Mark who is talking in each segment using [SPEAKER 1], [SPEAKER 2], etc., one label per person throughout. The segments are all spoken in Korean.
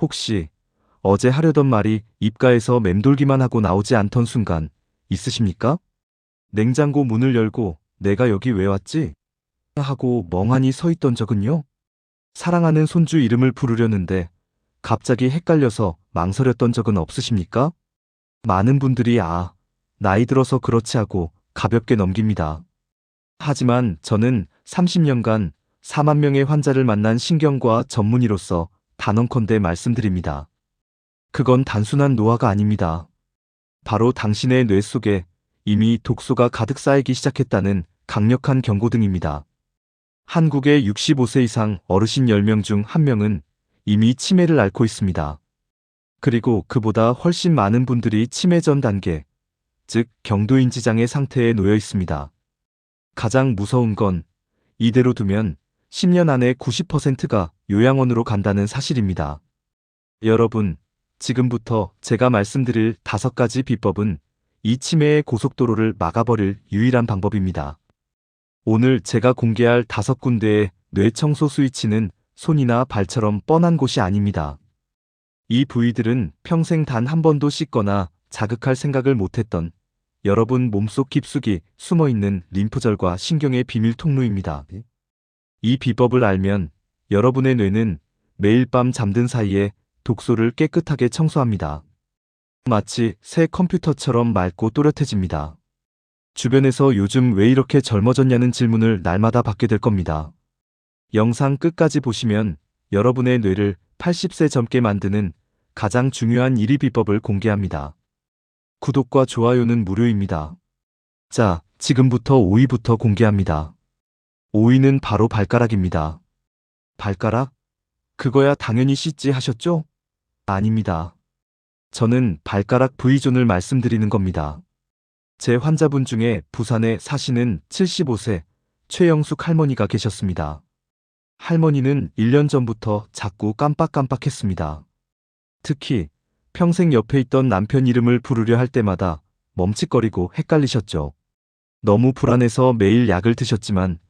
[SPEAKER 1] 혹시 어제 하려던 말이 입가에서 맴돌기만 하고 나오지 않던 순간 있으십니까? 냉장고 문을 열고 내가 여기 왜 왔지? 하고 멍하니 서 있던 적은요? 사랑하는 손주 이름을 부르려는데 갑자기 헷갈려서 망설였던 적은 없으십니까? 많은 분들이 나이 들어서 그렇지 하고 가볍게 넘깁니다. 하지만 저는 30년간 4만 명의 환자를 만난 신경과 전문의로서 단언컨대 말씀드립니다. 그건 단순한 노화가 아닙니다. 바로 당신의 뇌 속에 이미 독소가 가득 쌓이기 시작했다는 강력한 경고등입니다. 한국의 65세 이상 어르신 10명 중 1명은 이미 치매를 앓고 있습니다. 그리고 그보다 훨씬 많은 분들이 치매 전 단계, 즉 경도인지장애 상태에 놓여 있습니다. 가장 무서운 건 이대로 두면 10년 안에 90%가 요양원으로 간다는 사실입니다. 여러분, 지금부터 제가 말씀드릴 5가지 비법은 이 치매의 고속도로를 막아버릴 유일한 방법입니다. 오늘 제가 공개할 5군데의 뇌청소 스위치는 손이나 발처럼 뻔한 곳이 아닙니다. 이 부위들은 평생 단 한 번도 씻거나 자극할 생각을 못했던 여러분 몸속 깊숙이 숨어있는 림프절과 신경의 비밀 통로입니다. 이 비법을 알면 여러분의 뇌는 매일 밤 잠든 사이에 독소를 깨끗하게 청소합니다. 마치 새 컴퓨터처럼 맑고 또렷해집니다. 주변에서 요즘 왜 이렇게 젊어졌냐는 질문을 날마다 받게 될 겁니다. 영상 끝까지 보시면 여러분의 뇌를 80세 젊게 만드는 가장 중요한 1위 비법을 공개합니다. 구독과 좋아요는 무료입니다. 자, 지금부터 5위부터 공개합니다. 5위는 바로 발가락입니다. 발가락? 그거야 당연히 씻지 하셨죠? 아닙니다. 저는 발가락 V존을 말씀드리는 겁니다. 제 환자분 중에 부산에 사시는 75세 최영숙 할머니가 계셨습니다. 할머니는 1년 전부터 자꾸 깜빡깜빡했습니다. 특히 평생 옆에 있던 남편 이름을 부르려 할 때마다 멈칫거리고 헷갈리셨죠. 너무 불안해서 매일 약을 드셨지만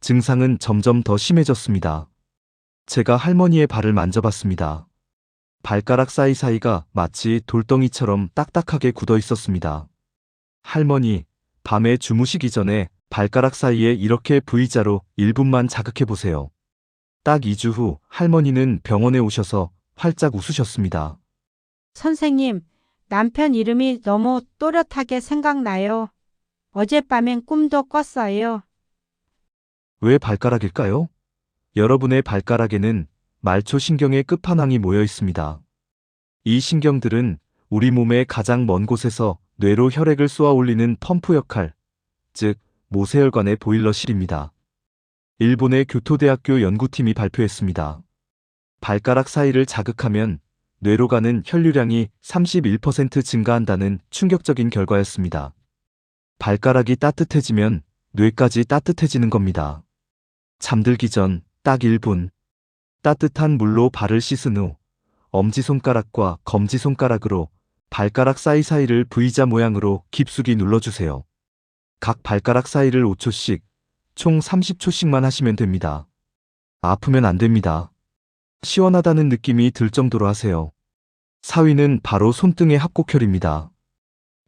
[SPEAKER 1] 증상은 점점 더 심해졌습니다. 제가 할머니의 발을 만져봤습니다. 발가락 사이사이가 마치 돌덩이처럼 딱딱하게 굳어 있었습니다. 할머니, 밤에 주무시기 전에 발가락 사이에 이렇게 V자로 1분만 자극해보세요. 딱 2주 후 할머니는 병원에 오셔서 활짝 웃으셨습니다.
[SPEAKER 2] 선생님, 남편 이름이 너무 또렷하게 생각나요. 어젯밤엔 꿈도 꿨어요.
[SPEAKER 1] 왜 발가락일까요? 여러분의 발가락에는 말초 신경의 끝판왕이 모여 있습니다. 이 신경들은 우리 몸의 가장 먼 곳에서 뇌로 혈액을 쏘아 올리는 펌프 역할, 즉 모세혈관의 보일러실입니다. 일본의 교토대학교 연구팀이 발표했습니다. 발가락 사이를 자극하면 뇌로 가는 혈류량이 31% 증가한다는 충격적인 결과였습니다. 발가락이 따뜻해지면 뇌까지 따뜻해지는 겁니다. 잠들기 전 딱 1분. 따뜻한 물로 발을 씻은 후 엄지손가락과 검지손가락으로 발가락 사이사이를 V자 모양으로 깊숙이 눌러주세요. 각 발가락 사이를 5초씩, 총 30초씩만 하시면 됩니다. 아프면 안 됩니다. 시원하다는 느낌이 들 정도로 하세요. 4위는 바로 손등의 합곡혈입니다.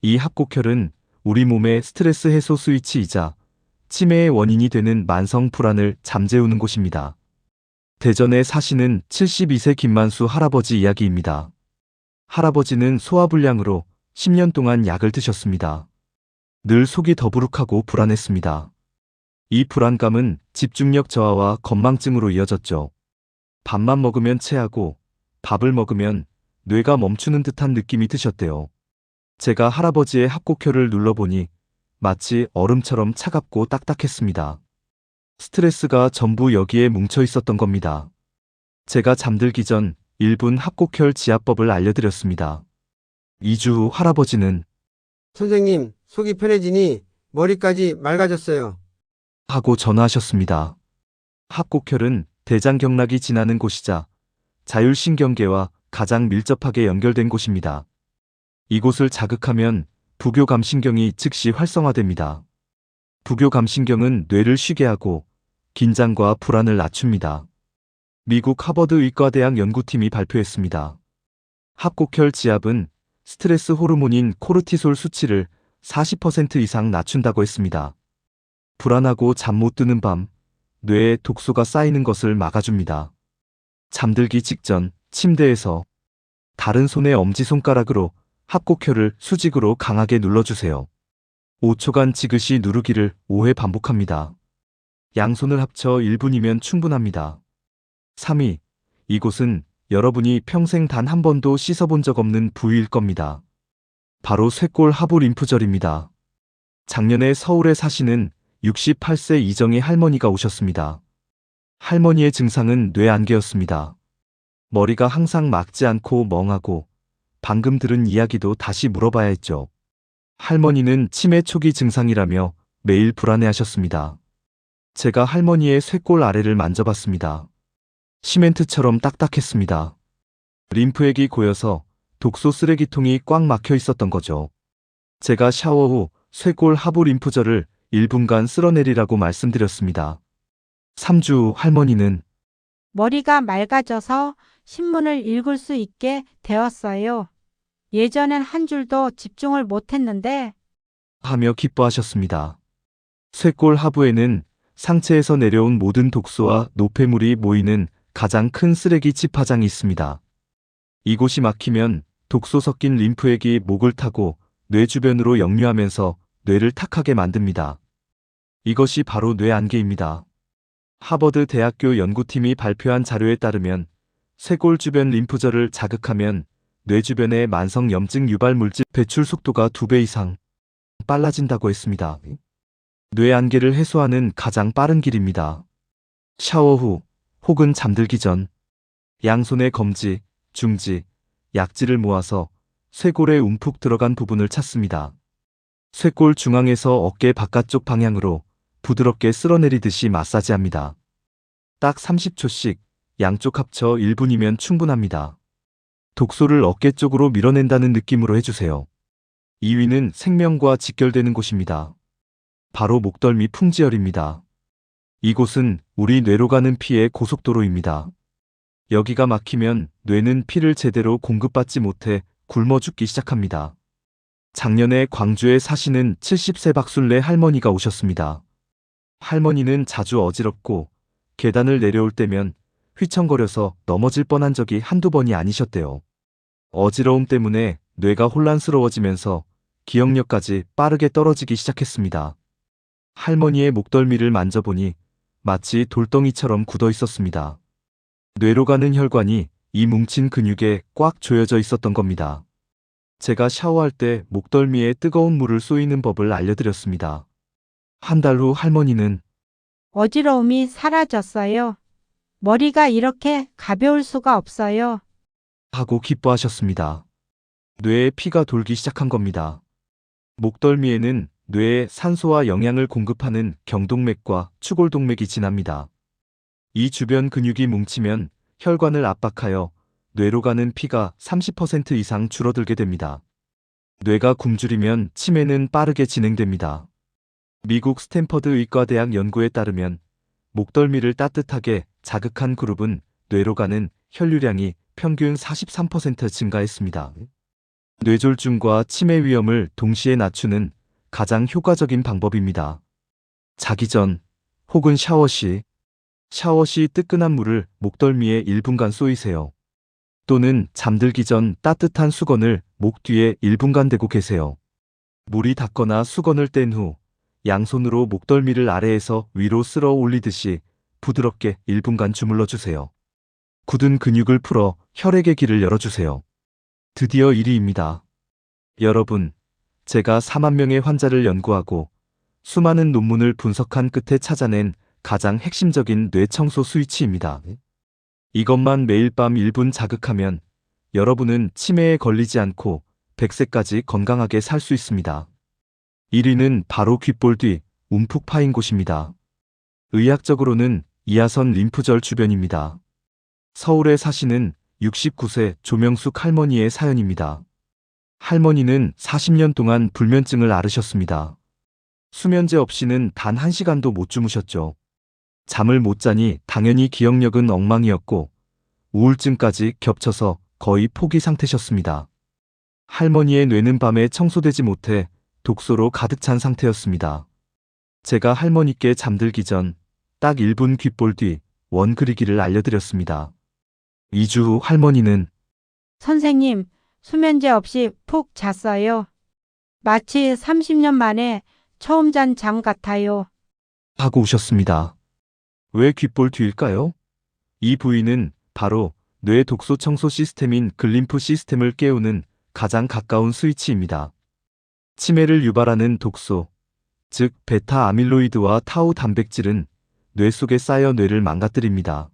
[SPEAKER 1] 이 합곡혈은 우리 몸의 스트레스 해소 스위치이자 치매의 원인이 되는 만성 불안을 잠재우는 곳입니다. 대전에 사시는 72세 김만수 할아버지 이야기입니다. 할아버지는 소화불량으로 10년 동안 약을 드셨습니다. 늘 속이 더부룩하고 불안했습니다. 이 불안감은 집중력 저하와 건망증으로 이어졌죠. 밥만 먹으면 체하고 밥을 먹으면 뇌가 멈추는 듯한 느낌이 드셨대요. 제가 할아버지의 합곡혈을 눌러보니 마치 얼음처럼 차갑고 딱딱했습니다. 스트레스가 전부 여기에 뭉쳐 있었던 겁니다. 제가 잠들기 전 1분 합곡혈 지압법을 알려드렸습니다. 2주 후 할아버지는
[SPEAKER 3] 선생님, 속이 편해지니 머리까지 맑아졌어요.
[SPEAKER 1] 하고 전화하셨습니다. 합곡혈은 대장경락이 지나는 곳이자 자율신경계와 가장 밀접하게 연결된 곳입니다. 이곳을 자극하면 부교감신경이 즉시 활성화됩니다. 부교감신경은 뇌를 쉬게 하고 긴장과 불안을 낮춥니다. 미국 하버드 의과대학 연구팀이 발표했습니다. 합곡혈 지압은 스트레스 호르몬인 코르티솔 수치를 40% 이상 낮춘다고 했습니다. 불안하고 잠 못 드는 밤, 뇌에 독소가 쌓이는 것을 막아줍니다. 잠들기 직전 침대에서 다른 손의 엄지손가락으로 합곡혈을 수직으로 강하게 눌러주세요. 5초간 지그시 누르기를 5회 반복합니다. 양손을 합쳐 1분이면 충분합니다. 3위. 이곳은 여러분이 평생 단 한 번도 씻어본 적 없는 부위일 겁니다. 바로 쇄골 하부 림프절입니다. 작년에 서울에 사시는 68세 이정희 할머니가 오셨습니다. 할머니의 증상은 뇌안개였습니다. 머리가 항상 막지 않고 멍하고 방금 들은 이야기도 다시 물어봐야 했죠. 할머니는 치매 초기 증상이라며 매일 불안해하셨습니다. 제가 할머니의 쇄골 아래를 만져봤습니다. 시멘트처럼 딱딱했습니다. 림프액이 고여서 독소 쓰레기통이 꽉 막혀 있었던 거죠. 제가 샤워 후 쇄골 하부 림프절을 1분간 쓸어내리라고 말씀드렸습니다. 3주 후 할머니는
[SPEAKER 2] 머리가 맑아져서 신문을 읽을 수 있게 되었어요. 예전엔 한 줄도 집중을 못했는데
[SPEAKER 1] 하며 기뻐하셨습니다. 쇄골 하부에는 상체에서 내려온 모든 독소와 노폐물이 모이는 가장 큰 쓰레기 집화장이 있습니다. 이곳이 막히면 독소 섞인 림프액이 목을 타고 뇌 주변으로 역류하면서 뇌를 탁하게 만듭니다. 이것이 바로 뇌안개입니다. 하버드 대학교 연구팀이 발표한 자료에 따르면 쇄골 주변 림프절을 자극하면 뇌 주변의 만성 염증 유발 물질 배출 속도가 2배 이상 빨라진다고 했습니다. 뇌안개를 해소하는 가장 빠른 길입니다. 샤워 후 혹은 잠들기 전 양손의 검지, 중지, 약지를 모아서 쇄골에 움푹 들어간 부분을 찾습니다. 쇄골 중앙에서 어깨 바깥쪽 방향으로 부드럽게 쓸어내리듯이 마사지합니다. 딱 30초씩 양쪽 합쳐 1분이면 충분합니다. 독소를 어깨 쪽으로 밀어낸다는 느낌으로 해주세요. 2위는 생명과 직결되는 곳입니다. 바로 목덜미 풍지혈입니다. 이곳은 우리 뇌로 가는 피의 고속도로입니다. 여기가 막히면 뇌는 피를 제대로 공급받지 못해 굶어 죽기 시작합니다. 작년에 광주에 사시는 70세 박순례 할머니가 오셨습니다. 할머니는 자주 어지럽고 계단을 내려올 때면 휘청거려서 넘어질 뻔한 적이 한두 번이 아니셨대요. 어지러움 때문에 뇌가 혼란스러워지면서 기억력까지 빠르게 떨어지기 시작했습니다. 할머니의 목덜미를 만져보니 마치 돌덩이처럼 굳어 있었습니다. 뇌로 가는 혈관이 이 뭉친 근육에 꽉 조여져 있었던 겁니다. 제가 샤워할 때 목덜미에 뜨거운 물을 쏘이는 법을 알려드렸습니다. 한 달 후 할머니는
[SPEAKER 2] 어지러움이 사라졌어요. 머리가 이렇게 가벼울 수가 없어요.
[SPEAKER 1] 하고 기뻐하셨습니다. 뇌에 피가 돌기 시작한 겁니다. 목덜미에는 뇌에 산소와 영양을 공급하는 경동맥과 추골동맥이 지납니다. 이 주변 근육이 뭉치면 혈관을 압박하여 뇌로 가는 피가 30% 이상 줄어들게 됩니다. 뇌가 굶주리면 치매는 빠르게 진행됩니다. 미국 스탠퍼드 의과대학 연구에 따르면 목덜미를 따뜻하게 자극한 그룹은 뇌로 가는 혈류량이 평균 43% 증가했습니다. 뇌졸중과 치매 위험을 동시에 낮추는 가장 효과적인 방법입니다. 자기 전 혹은 샤워 시 뜨끈한 물을 목덜미에 1분간 쏘이세요. 또는 잠들기 전 따뜻한 수건을 목 뒤에 1분간 대고 계세요. 물이 닿거나 수건을 뗀 후 양손으로 목덜미를 아래에서 위로 쓸어 올리듯이 부드럽게 1분간 주물러 주세요. 굳은 근육을 풀어 혈액의 길을 열어주세요. 드디어 1위입니다. 여러분, 제가 4만 명의 환자를 연구하고 수많은 논문을 분석한 끝에 찾아낸 가장 핵심적인 뇌청소 스위치입니다. 이것만 매일 밤 1분 자극하면 여러분은 치매에 걸리지 않고 100세까지 건강하게 살 수 있습니다. 1위는 바로 귓볼 뒤 움푹 파인 곳입니다. 의학적으로는 이하선 림프절 주변입니다. 서울에 사시는 69세 조명숙 할머니의 사연입니다. 할머니는 40년 동안 불면증을 앓으셨습니다. 수면제 없이는 단 1시간도 못 주무셨죠. 잠을 못 자니 당연히 기억력은 엉망이었고 우울증까지 겹쳐서 거의 포기 상태셨습니다. 할머니의 뇌는 밤에 청소되지 못해 독소로 가득 찬 상태였습니다. 제가 할머니께 잠들기 전 딱 1분 귓볼 뒤 원 그리기를 알려드렸습니다. 2주 후 할머니는
[SPEAKER 2] 선생님, 수면제 없이 푹 잤어요. 마치 30년 만에 처음 잔 잠 같아요.
[SPEAKER 1] 하고 우셨습니다. 왜 귓볼 뒤일까요? 이 부위는 바로 뇌 독소 청소 시스템인 글림프 시스템을 깨우는 가장 가까운 스위치입니다. 치매를 유발하는 독소, 즉 베타 아밀로이드와 타우 단백질은 뇌 속에 쌓여 뇌를 망가뜨립니다.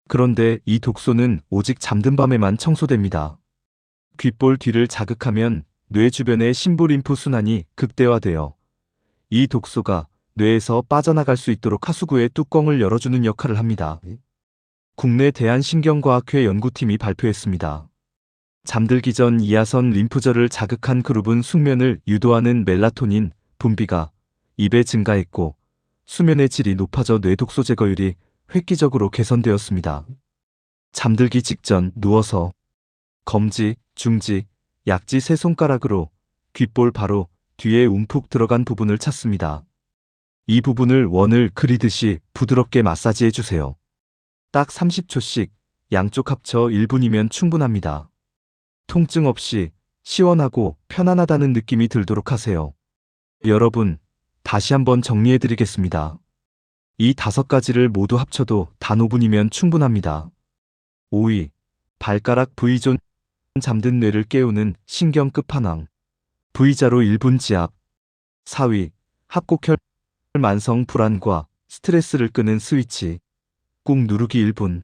[SPEAKER 1] 그런데 이 독소는 오직 잠든 밤에만 청소됩니다. 귓볼 뒤를 자극하면 뇌 주변의 심부림프 순환이 극대화되어 이 독소가 뇌에서 빠져나갈 수 있도록 하수구의 뚜껑을 열어주는 역할을 합니다. 국내 대한신경과학회 연구팀이 발표했습니다. 잠들기 전 이하선 림프절을 자극한 그룹은 숙면을 유도하는 멜라토닌 분비가 2배 증가했고 수면의 질이 높아져 뇌독소 제거율이 획기적으로 개선되었습니다. 잠들기 직전 누워서 검지, 중지, 약지 세 손가락으로 귓볼 바로 뒤에 움푹 들어간 부분을 찾습니다. 이 부분을 원을 그리듯이 부드럽게 마사지해 주세요. 딱 30초씩 양쪽 합쳐 1분이면 충분합니다. 통증 없이 시원하고 편안하다는 느낌이 들도록 하세요. 여러분, 다시 한번 정리해 드리겠습니다. 이 5가지를 모두 합쳐도 단 5분이면 충분합니다. 5위, 발가락 V존 잠든 뇌를 깨우는 신경 끝판왕. V자로 1분 지압. 4위, 합곡혈 만성 불안과 스트레스를 끄는 스위치. 꾹 누르기 1분.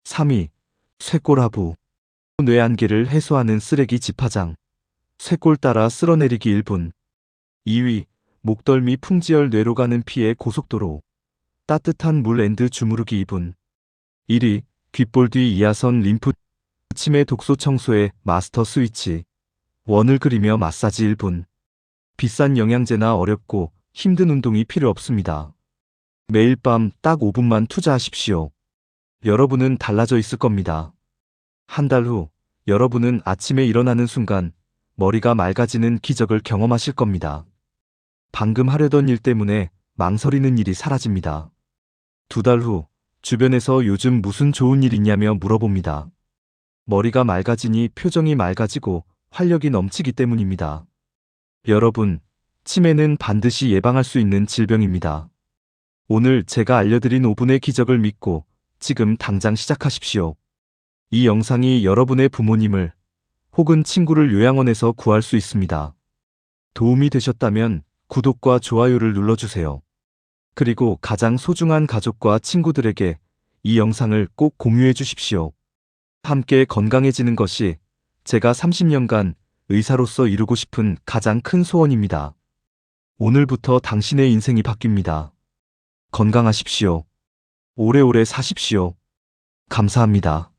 [SPEAKER 1] 3위, 쇄골하부. 뇌 안개를 해소하는 쓰레기 집화장. 쇄골 따라 쓸어내리기 1분. 2위, 목덜미 풍지열 뇌로 가는 피의 고속도로. 따뜻한 물 앤드 주무르기 2분. 1위, 귓볼 뒤 이하선 림프 치매 독소 청소의 마스터 스위치. 원을 그리며 마사지 1분. 비싼 영양제나 어렵고 힘든 운동이 필요 없습니다. 매일 밤 딱 5분만 투자하십시오. 여러분은 달라져 있을 겁니다. 한 달 후 여러분은 아침에 일어나는 순간 머리가 맑아지는 기적을 경험하실 겁니다. 방금 하려던 일 때문에 망설이는 일이 사라집니다. 2달 후 주변에서 요즘 무슨 좋은 일 있냐며 물어봅니다. 머리가 맑아지니 표정이 맑아지고 활력이 넘치기 때문입니다. 여러분, 치매는 반드시 예방할 수 있는 질병입니다. 오늘 제가 알려드린 5분의 기적을 믿고 지금 당장 시작하십시오. 이 영상이 여러분의 부모님을 혹은 친구를 요양원에서 구할 수 있습니다. 도움이 되셨다면 구독과 좋아요를 눌러주세요. 그리고 가장 소중한 가족과 친구들에게 이 영상을 꼭 공유해 주십시오. 함께 건강해지는 것이 제가 30년간 의사로서 이루고 싶은 가장 큰 소원입니다. 오늘부터 당신의 인생이 바뀝니다. 건강하십시오. 오래오래 사십시오. 감사합니다.